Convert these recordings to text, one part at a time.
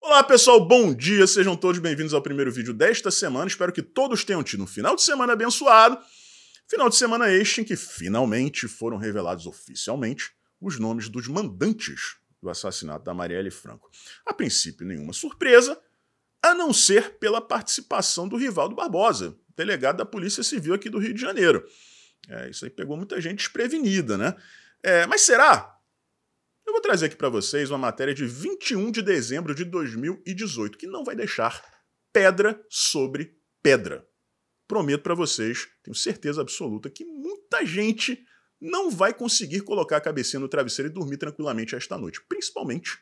Olá pessoal, bom dia, sejam todos bem-vindos ao primeiro vídeo desta semana, espero que todos tenham tido um final de semana abençoado, final de semana este em que finalmente foram revelados oficialmente os nomes dos mandantes do assassinato da Marielle Franco. A princípio nenhuma surpresa, a não ser pela participação do Rivaldo Barbosa, delegado da Polícia Civil aqui do Rio de Janeiro. Isso aí pegou muita gente desprevenida, né? Mas será? Eu vou trazer aqui para vocês uma matéria de 21 de dezembro de 2018, que não vai deixar pedra sobre pedra. Prometo para vocês, tenho certeza absoluta, que muita gente não vai conseguir colocar a cabecinha no travesseiro e dormir tranquilamente esta noite. Principalmente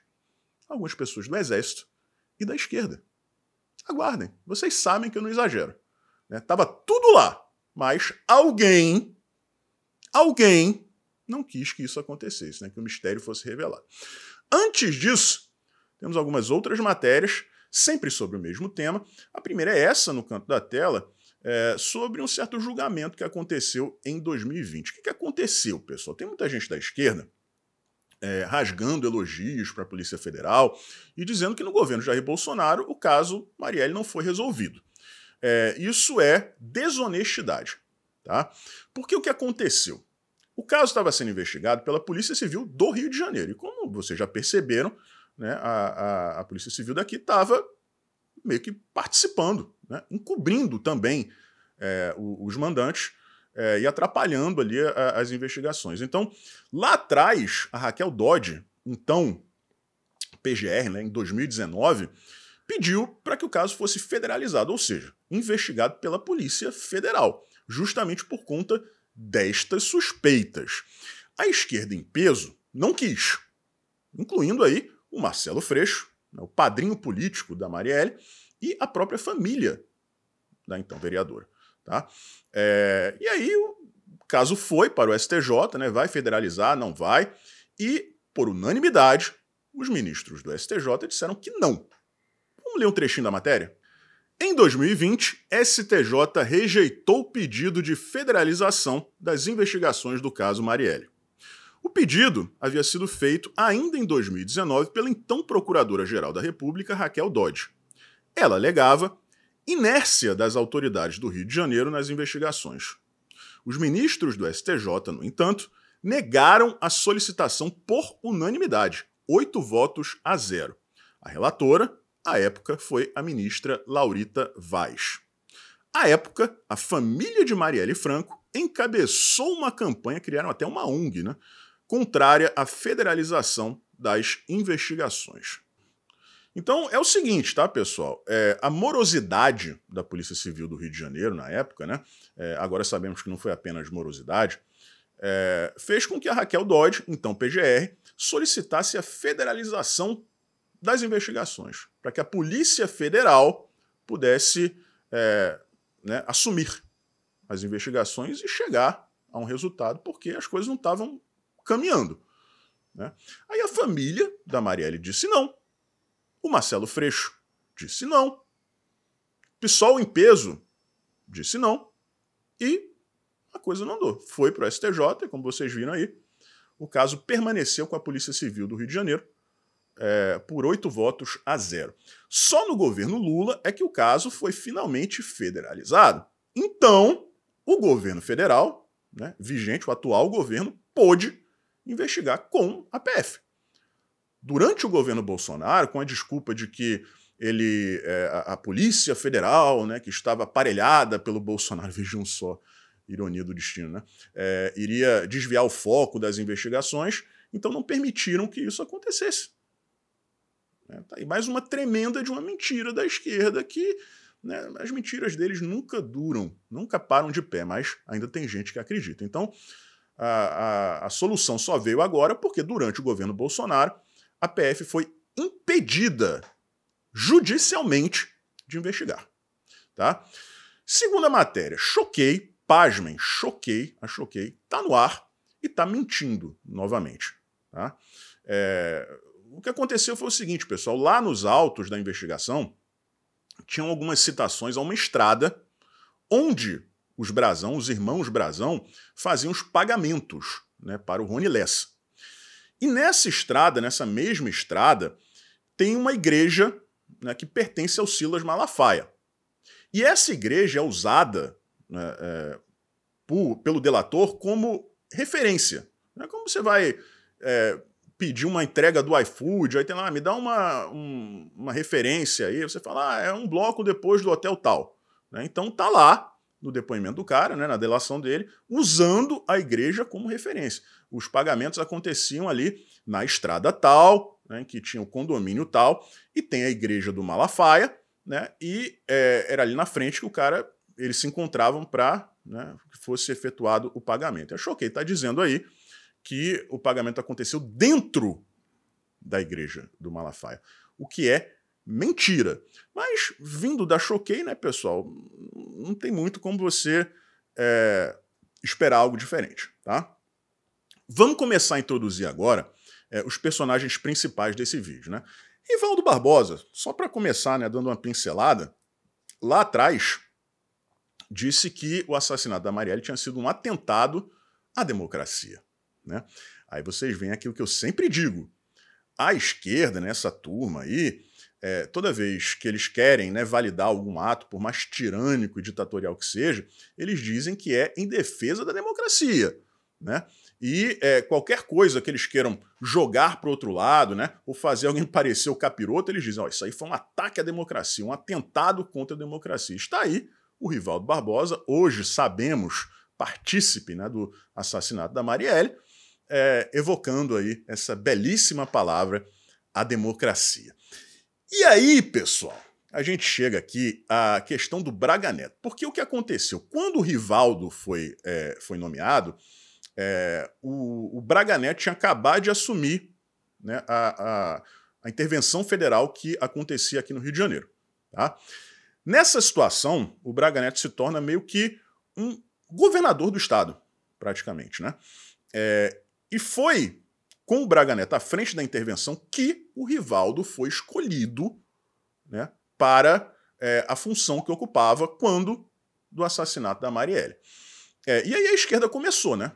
algumas pessoas do Exército e da esquerda. Aguardem, vocês sabem que eu não exagero. Tava tudo lá, mas alguém não quis que isso acontecesse, que o mistério fosse revelado. Antes disso, temos algumas outras matérias, sempre sobre o mesmo tema. A primeira é essa, no canto da tela, sobre um certo julgamento que aconteceu em 2020. O que aconteceu, pessoal? Tem muita gente da esquerda rasgando elogios para a Polícia Federal e dizendo que no governo Jair Bolsonaro o caso Marielle não foi resolvido. Isso é desonestidade, tá? Porque o que aconteceu? O caso estava sendo investigado pela Polícia Civil do Rio de Janeiro. E como vocês já perceberam, a Polícia Civil daqui estava meio que participando, encobrindo também os mandantes e atrapalhando ali as investigações. Então, lá atrás, a Raquel Dodge, então PGR, em 2019, pediu para que o caso fosse federalizado, ou seja, investigado pela Polícia Federal, justamente por conta destas suspeitas. A esquerda em peso não quis, incluindo aí o Marcelo Freixo, o padrinho político da Marielle, e a própria família da então vereadora. Tá? E aí o caso foi para o STJ, vai federalizar, não vai, e por unanimidade os ministros do STJ disseram que não. Vamos ler um trechinho da matéria? Em 2020, STJ rejeitou o pedido de federalização das investigações do caso Marielle. O pedido havia sido feito ainda em 2019 pela então Procuradora-Geral da República, Raquel Dodge. Ela alegava inércia das autoridades do Rio de Janeiro nas investigações. Os ministros do STJ, no entanto, negaram a solicitação por unanimidade, 8-0. A relatora, à época, foi a ministra Laurita Vaz. À época, a família de Marielle Franco encabeçou uma campanha, criaram até uma ONG, contrária à federalização das investigações. Então, é o seguinte, tá, pessoal? A morosidade da Polícia Civil do Rio de Janeiro, na época, agora sabemos que não foi apenas morosidade, fez com que a Raquel Dodge, então PGR, solicitasse a federalização das investigações, para que a Polícia Federal pudesse assumir as investigações e chegar a um resultado, porque as coisas não estavam caminhando. Aí a família da Marielle disse não, o Marcelo Freixo disse não, o PSOL em peso disse não, e a coisa não andou. Foi para o STJ, e como vocês viram aí, o caso permaneceu com a Polícia Civil do Rio de Janeiro, por 8-0. Só no governo Lula é que o caso foi finalmente federalizado. Então, o governo federal, vigente, o atual governo, pôde investigar com a PF. Durante o governo Bolsonaro, com a desculpa de que a Polícia Federal, que estava aparelhada pelo Bolsonaro, vejam só, ironia do destino, iria desviar o foco das investigações, então não permitiram que isso acontecesse. Tá aí mais uma tremenda de uma mentira da esquerda que as mentiras deles nunca duram, nunca param de pé, mas ainda tem gente que acredita. Então, a solução só veio agora porque durante o governo Bolsonaro, a PF foi impedida judicialmente de investigar. Tá? Segunda matéria, pasmem, choquei, tá no ar e tá mentindo novamente. Tá? O que aconteceu foi o seguinte, pessoal, lá nos autos da investigação tinham algumas citações a uma estrada onde os irmãos Brazão, faziam os pagamentos para o Rony Lessa. E nessa estrada, nessa mesma estrada, tem uma igreja né, que pertence ao Silas Malafaia. E essa igreja é usada, né, pelo delator como referência. Né? Como você vai pedir uma entrega do iFood, aí tem lá, me dá uma referência aí, você fala, é um bloco depois do hotel tal. Né? Então tá lá, no depoimento do cara, né, na delação dele, usando a igreja como referência. Os pagamentos aconteciam ali na estrada tal, né, que tinha o condomínio tal, e tem a igreja do Malafaia, né, e era ali na frente que eles se encontravam para, né, que fosse efetuado o pagamento. A Choquei está dizendo aí que o pagamento aconteceu dentro da igreja do Malafaia, o que é mentira. Mas vindo da Choquei, né, pessoal, não tem muito como você esperar algo diferente, tá? Vamos começar a introduzir agora os personagens principais desse vídeo, né? Rivaldo Barbosa, só para começar, né, dando uma pincelada, lá atrás disse que o assassinato da Marielle tinha sido um atentado à democracia, né? Aí vocês veem aquilo que eu sempre digo. A esquerda, né, essa turma aí, toda vez que eles querem, né, validar algum ato, por mais tirânico e ditatorial que seja, eles dizem que é em defesa da democracia, né? E qualquer coisa que eles queiram jogar para o outro lado, né, ou fazer alguém parecer o capiroto, eles dizem, isso aí foi um ataque à democracia, um atentado contra a democracia. Está aí o Rivaldo Barbosa, hoje sabemos, partícipe, né, do assassinato da Marielle, evocando aí essa belíssima palavra, a democracia. E aí, pessoal, a gente chega aqui à questão do Braga Neto. Porque o que aconteceu? Quando o Rivaldo foi nomeado, o Braga Neto tinha acabado de assumir, né, a intervenção federal que acontecia aqui no Rio de Janeiro. Tá? Nessa situação, o Braga Neto se torna meio que um governador do estado, praticamente, né? E foi com o Braga Neto à frente da intervenção que o Rivaldo foi escolhido, né, para a função que ocupava quando do assassinato da Marielle. E aí a esquerda começou, né?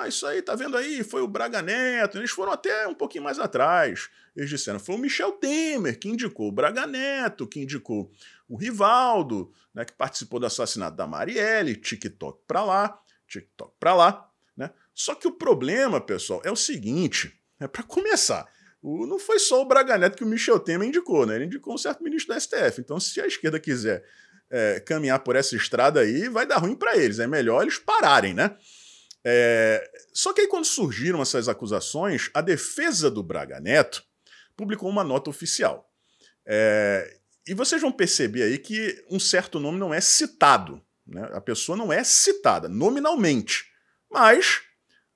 Isso aí, tá vendo aí? Foi o Braga Neto. Eles foram até um pouquinho mais atrás. Eles disseram, foi o Michel Temer que indicou o Braga Neto, que indicou o Rivaldo, né, que participou do assassinato da Marielle, TikTok pra lá, TikTok pra lá, né? Só que o problema, pessoal, é o seguinte, para começar, não foi só o Braga Neto que o Michel Temer indicou, né? Ele indicou um certo ministro da STF. Então, se a esquerda quiser caminhar por essa estrada aí, vai dar ruim para eles. É melhor eles pararem, né? Só que aí, quando surgiram essas acusações, a defesa do Braga Neto publicou uma nota oficial. E vocês vão perceber aí que um certo nome não é citado, né? A pessoa não é citada nominalmente, mas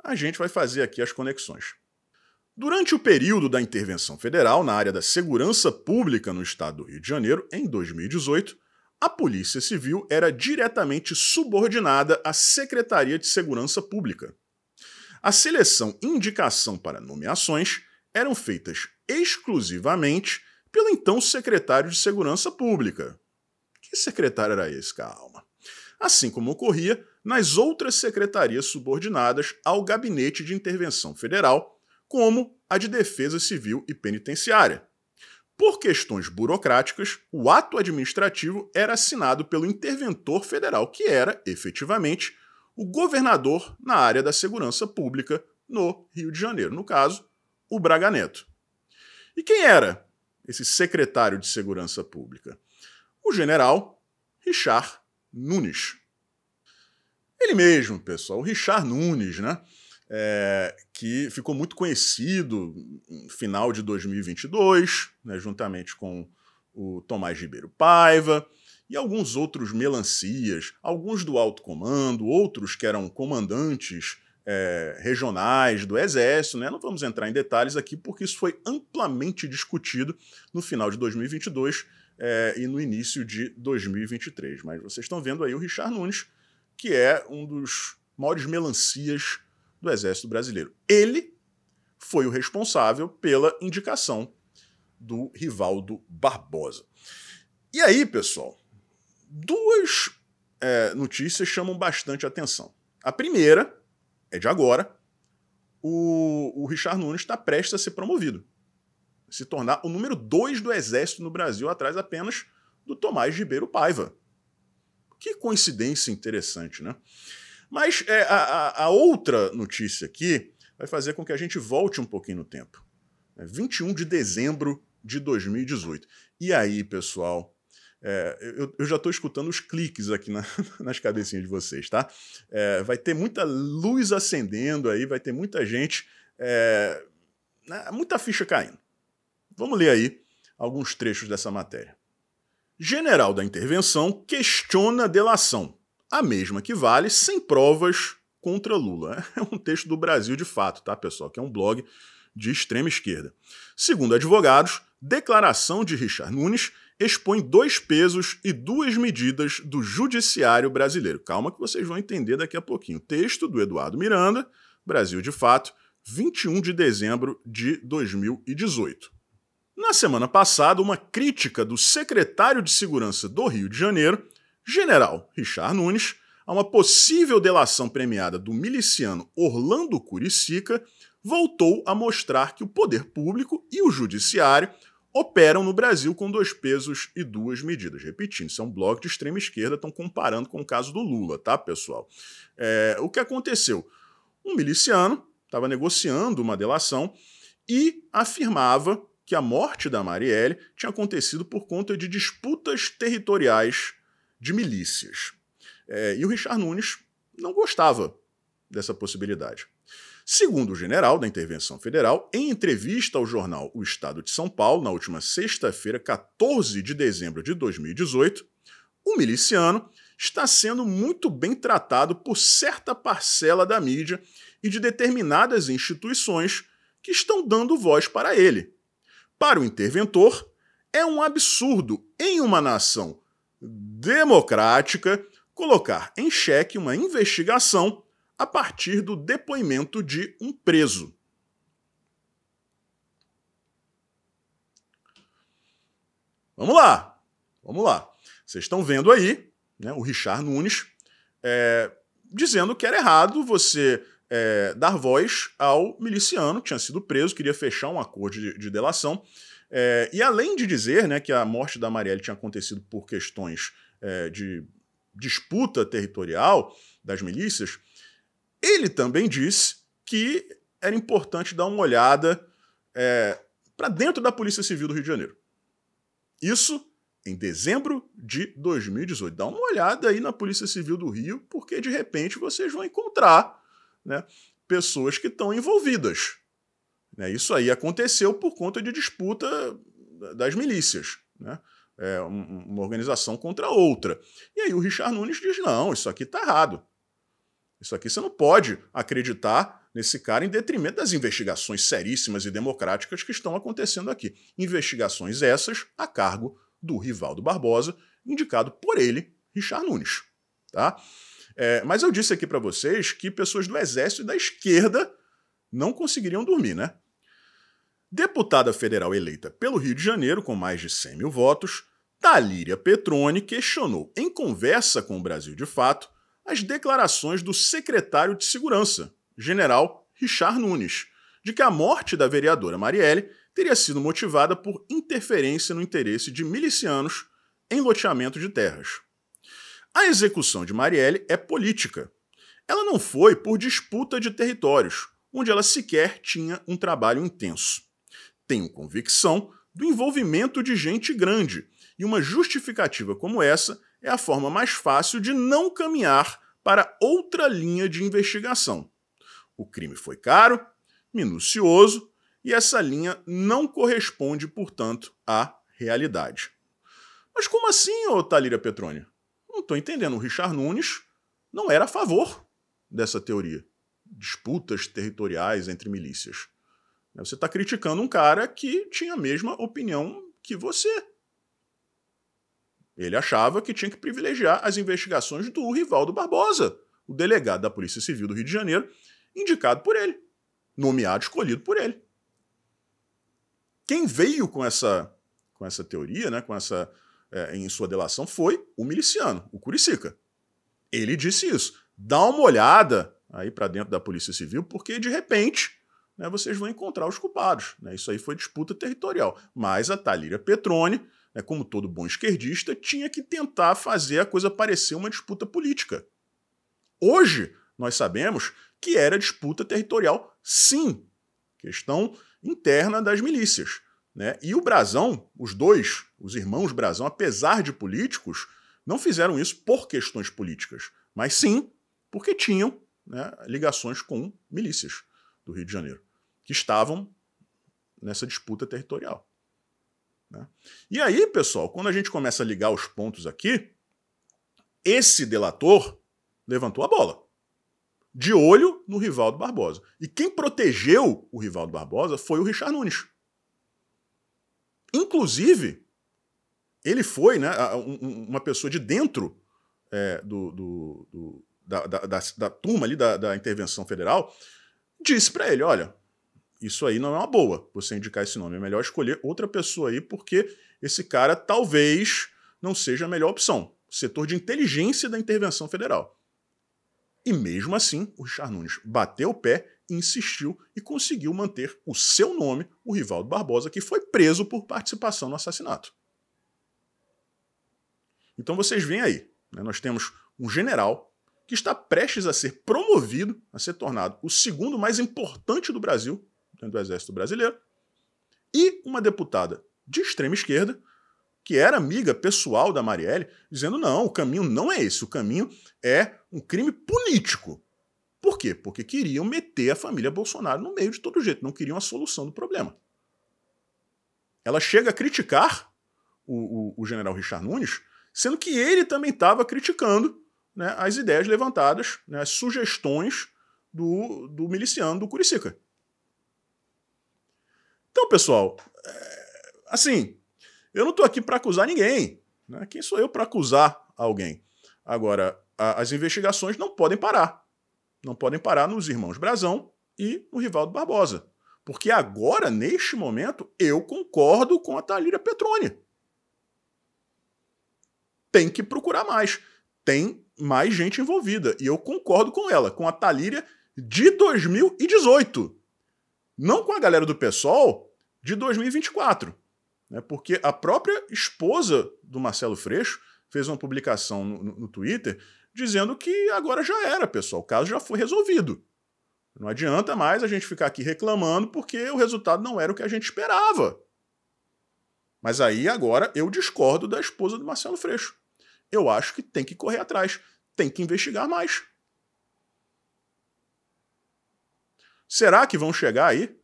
a gente vai fazer aqui as conexões. Durante o período da intervenção federal na área da segurança pública no estado do Rio de Janeiro, em 2018, a Polícia Civil era diretamente subordinada à Secretaria de Segurança Pública. A seleção e indicação para nomeações eram feitas exclusivamente pelo então secretário de Segurança Pública. Que secretário era esse, calma? Assim como ocorria nas outras secretarias subordinadas ao Gabinete de Intervenção Federal, como a de Defesa Civil e Penitenciária. Por questões burocráticas, o ato administrativo era assinado pelo interventor federal, que era, efetivamente, o governador na área da segurança pública no Rio de Janeiro, no caso, o Braga Neto. E quem era esse secretário de Segurança Pública? O general Richard Nunes. Ele mesmo, pessoal, o Richard Nunes, né? Que ficou muito conhecido no final de 2022, né, juntamente com o Tomás Ribeiro Paiva e alguns outros melancias, alguns do alto comando, outros que eram comandantes regionais do Exército, né? Não vamos entrar em detalhes aqui porque isso foi amplamente discutido no final de 2022 e no início de 2023. Mas vocês estão vendo aí o Richard Nunes, que é um dos maiores melancias do Exército Brasileiro. Ele foi o responsável pela indicação do Rivaldo Barbosa. E aí, pessoal, duas notícias chamam bastante atenção. A primeira é de agora. O Richard Nunes está prestes a ser promovido. se tornar o número 2 do Exército no Brasil, atrás apenas do Tomás Ribeiro Paiva. Que coincidência interessante, né? Mas a outra notícia aqui vai fazer com que a gente volte um pouquinho no tempo. 21 de dezembro de 2018. E aí, pessoal, eu já estou escutando os cliques aqui nas cabecinhas de vocês, tá? Vai ter muita luz acendendo aí, vai ter muita gente, muita ficha caindo. Vamos ler aí alguns trechos dessa matéria. General da intervenção questiona delação, a mesma que vale sem provas contra Lula. É um texto do Brasil de Fato, tá, pessoal? Que é um blog de extrema esquerda. Segundo advogados, declaração de Richard Nunes expõe 2 pesos e 2 medidas do judiciário brasileiro. Calma que vocês vão entender daqui a pouquinho. Texto do Eduardo Miranda, Brasil de Fato, 21 de dezembro de 2018. Na semana passada, uma crítica do secretário de Segurança do Rio de Janeiro, general Richard Nunes, a uma possível delação premiada do miliciano Orlando Curicica, voltou a mostrar que o poder público e o judiciário operam no Brasil com 2 pesos e 2 medidas. Repetindo, isso é um blog de extrema esquerda, estão comparando com o caso do Lula, tá, pessoal? O que aconteceu? Um miliciano estava negociando uma delação e afirmava que a morte da Marielle tinha acontecido por conta de disputas territoriais de milícias. E o Richard Nunes não gostava dessa possibilidade. Segundo o general da Intervenção Federal, em entrevista ao jornal O Estado de São Paulo, na última sexta-feira, 14 de dezembro de 2018, o miliciano está sendo muito bem tratado por certa parcela da mídia e de determinadas instituições que estão dando voz para ele. Para o interventor, é um absurdo, em uma nação democrática, colocar em xeque uma investigação a partir do depoimento de um preso. Vamos lá. Vocês estão vendo aí, né, o Richard Nunes dizendo que era errado você dar voz ao miliciano que tinha sido preso, queria fechar um acordo de delação. E além de dizer, né, que a morte da Marielle tinha acontecido por questões de disputa territorial das milícias, ele também disse que era importante dar uma olhada para dentro da Polícia Civil do Rio de Janeiro. Isso em dezembro de 2018. Dá uma olhada aí na Polícia Civil do Rio, porque de repente vocês vão encontrar, né, pessoas que estão envolvidas. Isso aí aconteceu por conta de disputa das milícias, né? Uma organização contra outra. E aí o Richard Nunes diz, não, isso aqui está errado. Isso aqui você não pode acreditar nesse cara em detrimento das investigações seríssimas e democráticas que estão acontecendo aqui. Investigações essas a cargo do Rivaldo Barbosa, indicado por ele, Richard Nunes. Tá? Mas eu disse aqui para vocês que pessoas do Exército e da esquerda não conseguiriam dormir, né? Deputada federal eleita pelo Rio de Janeiro, com mais de 100 mil votos, Thalíria Petroni questionou, em conversa com o Brasil de Fato, as declarações do secretário de Segurança, general Richard Nunes, de que a morte da vereadora Marielle teria sido motivada por interferência no interesse de milicianos em loteamento de terras. A execução de Marielle é política. Ela não foi por disputa de territórios, onde ela sequer tinha um trabalho intenso. Tenho convicção do envolvimento de gente grande, e uma justificativa como essa é a forma mais fácil de não caminhar para outra linha de investigação. O crime foi caro, minucioso, e essa linha não corresponde, portanto, à realidade. Mas como assim, ô Thalíria Petroni? Não estou entendendo. O Richard Nunes não era a favor dessa teoria. Disputas territoriais entre milícias. Você está criticando um cara que tinha a mesma opinião que você. Ele achava que tinha que privilegiar as investigações do Rivaldo Barbosa, o delegado da Polícia Civil do Rio de Janeiro, indicado por ele, nomeado, escolhido por ele. Quem veio com essa teoria, né, em sua delação, foi o miliciano, o Curicica. Ele disse isso. Dá uma olhada aí para dentro da Polícia Civil, porque de repente, né, vocês vão encontrar os culpados. Né? Isso aí foi disputa territorial. Mas a Thalíria Petroni, né, como todo bom esquerdista, tinha que tentar fazer a coisa parecer uma disputa política. Hoje, nós sabemos que era disputa territorial, sim. Questão interna das milícias. Né? E o Brazão, os irmãos Brazão, apesar de políticos, não fizeram isso por questões políticas, mas sim porque tinham, né, ligações com milícias do Rio de Janeiro, que estavam nessa disputa territorial. Né? E aí, pessoal, quando a gente começa a ligar os pontos aqui, esse delator levantou a bola, de olho no Rivaldo Barbosa. E quem protegeu o Rivaldo Barbosa foi o Richard Nunes. Inclusive, ele foi, né, uma pessoa de dentro da turma ali da intervenção federal, disse para ele, olha, isso aí não é uma boa, você indicar esse nome, é melhor escolher outra pessoa aí, porque esse cara talvez não seja a melhor opção. Setor de inteligência da intervenção federal. E mesmo assim, o Richard Nunes bateu o pé, insistiu e conseguiu manter o seu nome, o Rivaldo Barbosa, que foi preso por participação no assassinato. Então vocês veem aí, né, nós temos um general que está prestes a ser promovido, a ser tornado o segundo mais importante do Brasil, dentro do Exército Brasileiro, e uma deputada de extrema esquerda, que era amiga pessoal da Marielle, dizendo não, o caminho não é esse, o caminho é um crime político. Por quê? Porque queriam meter a família Bolsonaro no meio de todo jeito, não queriam a solução do problema. Ela chega a criticar o general Richard Nunes, sendo que ele também estava criticando, né, as ideias levantadas, né, as sugestões do miliciano do Curicica. Então, pessoal, assim, eu não estou aqui para acusar ninguém. Né? Quem sou eu para acusar alguém? Agora, as investigações não podem parar. Não podem parar nos irmãos Brazão e no Rivaldo Barbosa. Porque agora, neste momento, eu concordo com a Thalíria Petroni. Tem que procurar mais. Tem mais gente envolvida. E eu concordo com ela, com a Thalíria de 2018. Não com a galera do PSOL de 2024. Né? Porque a própria esposa do Marcelo Freixo fez uma publicação no Twitter dizendo que agora já era, pessoal. O caso já foi resolvido. Não adianta mais a gente ficar aqui reclamando porque o resultado não era o que a gente esperava. Mas aí agora eu discordo da esposa do Marcelo Freixo. Eu acho que tem que correr atrás, tem que investigar mais. Será que vão chegar aí?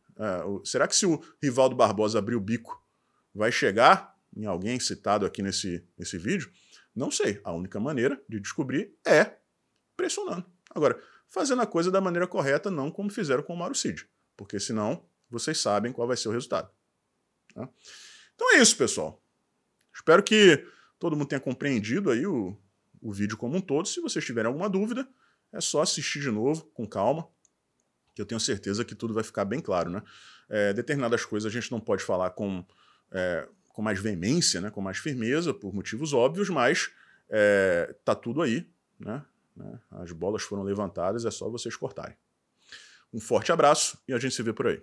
Será que se o Rivaldo Barbosa abrir o bico, vai chegar em alguém citado aqui nesse vídeo? Não sei. A única maneira de descobrir é pressionando. Agora, fazendo a coisa da maneira correta, não como fizeram com o Mauro Cid. Porque senão vocês sabem qual vai ser o resultado. Tá? Então é isso, pessoal. Espero que todo mundo tenha compreendido aí o vídeo como um todo. Se vocês tiverem alguma dúvida, é só assistir de novo, com calma, que eu tenho certeza que tudo vai ficar bem claro. Né? Determinadas coisas a gente não pode falar com mais veemência, né, com mais firmeza, por motivos óbvios, mas tá tudo aí. Né? As bolas foram levantadas, é só vocês cortarem. Um forte abraço e a gente se vê por aí.